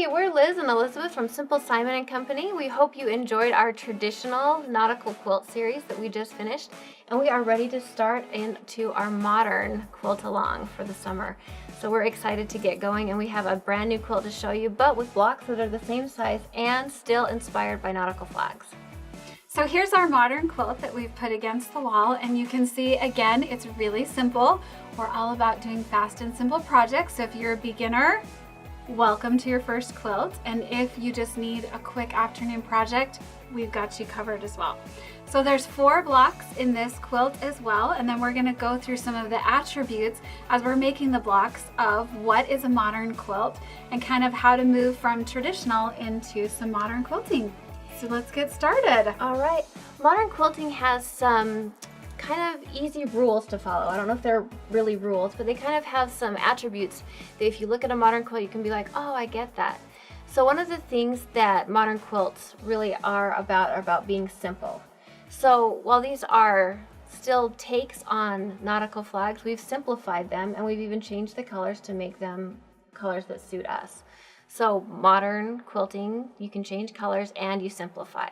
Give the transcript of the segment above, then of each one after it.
Hey, we're Liz and Elizabeth from Simple Simon and Company. We hope you enjoyed our traditional nautical quilt series that we just finished, and we are ready to start into our modern quilt along for the summer. So we're excited to get going, and we have a brand new quilt to show you, but with blocks that are the same size and still inspired by nautical flags. So here's our modern quilt that we've put against the wall, and you can see again it's really simple. We're all about doing fast and simple projects, so if you're a beginner, welcome to your first quilt, and if you just need a quick afternoon project, we've got you covered as well. So there's 4 blocks in this quilt as well, and then we're going to go through some of the attributes as we're making the blocks of what is a modern quilt and kind of how to move from traditional into some modern quilting. So let's get started. All right, modern quilting has some kind of easy rules to follow. I don't know if they're really rules, but they kind of have some attributes that if you look at a modern quilt, you can be like, oh, I get that. So one of the things that modern quilts really are about being simple. So while these are still takes on nautical flags, we've simplified them, and we've even changed the colors to make them colors that suit us. So modern quilting, you can change colors and you simplify.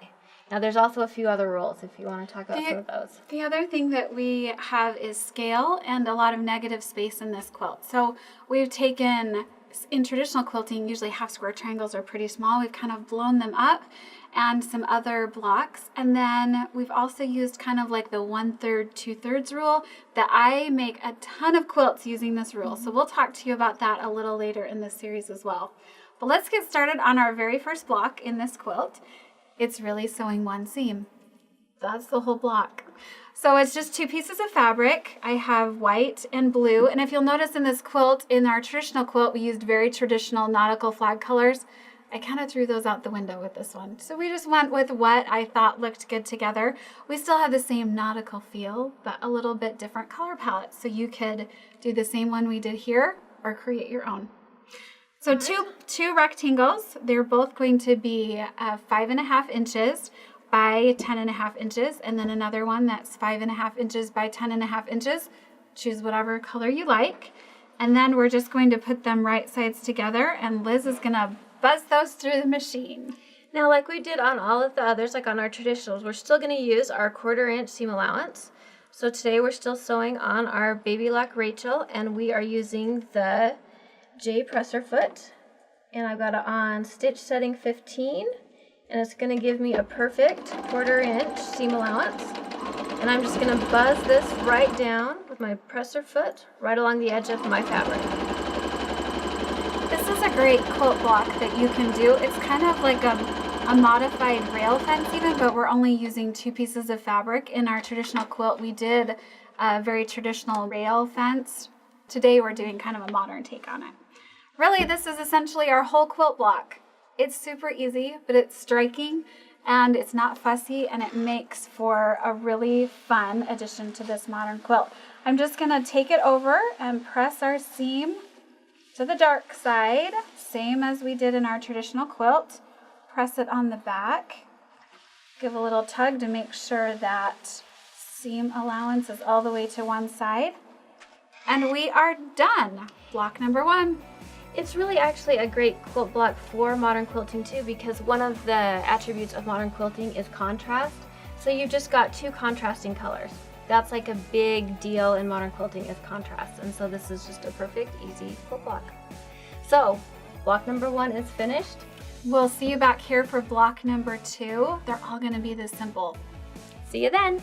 Now there's also a few other rules if you want to talk about some of those. The other thing that we have is scale and a lot of negative space in this quilt. So we've taken, in traditional quilting, usually half square triangles are pretty small. We've kind of blown them up and some other blocks. And then we've also used kind of like the 1/3, 2/3 rule that I make a ton of quilts using this rule. So we'll talk to you about that a little later in this series as well. But let's get started on our very first block in this quilt. It's really sewing one seam. That's the whole block. So it's just 2 pieces of fabric. I have white and blue. And if you'll notice in this quilt, in our traditional quilt, we used very traditional nautical flag colors. I kind of threw those out the window with this one. So we just went with what I thought looked good together. We still have the same nautical feel, but a little bit different color palette. So you could do the same one we did here or create your own. So two rectangles, they're both going to be 5.5 inches by 10.5 inches, and then another one that's 5.5 inches by 10.5 inches. Choose whatever color you like. And then we're just going to put them right sides together, and Liz is gonna buzz those through the machine. Now, like we did on all of the others, like on our traditionals, we're still gonna use our 1/4 inch seam allowance. So today we're still sewing on our Baby Lock Rachel, and we are using the J presser foot, and I've got it on stitch setting 15, and it's going to give me a perfect 1/4 inch seam allowance. And I'm just going to buzz this right down with my presser foot right along the edge of my fabric. This is a great quilt block that you can do. It's kind of like a modified rail fence even, but we're only using 2 pieces of fabric. In our traditional quilt, we did a very traditional rail fence. Today we're doing kind of a modern take on it. Really, this is essentially our whole quilt block. It's super easy, but it's striking and it's not fussy, and it makes for a really fun addition to this modern quilt. I'm just gonna take it over and press our seam to the dark side, same as we did in our traditional quilt. Press it on the back. Give a little tug to make sure that seam allowance is all the way to one side. And we are done. Block number 1. It's really actually a great quilt block for modern quilting too, because one of the attributes of modern quilting is contrast. So you've just got 2 contrasting colors. That's like a big deal in modern quilting, is contrast. And so this is just a perfect, easy quilt block. So block number 1 is finished. We'll see you back here for block number 2. They're all gonna be this simple. See you then.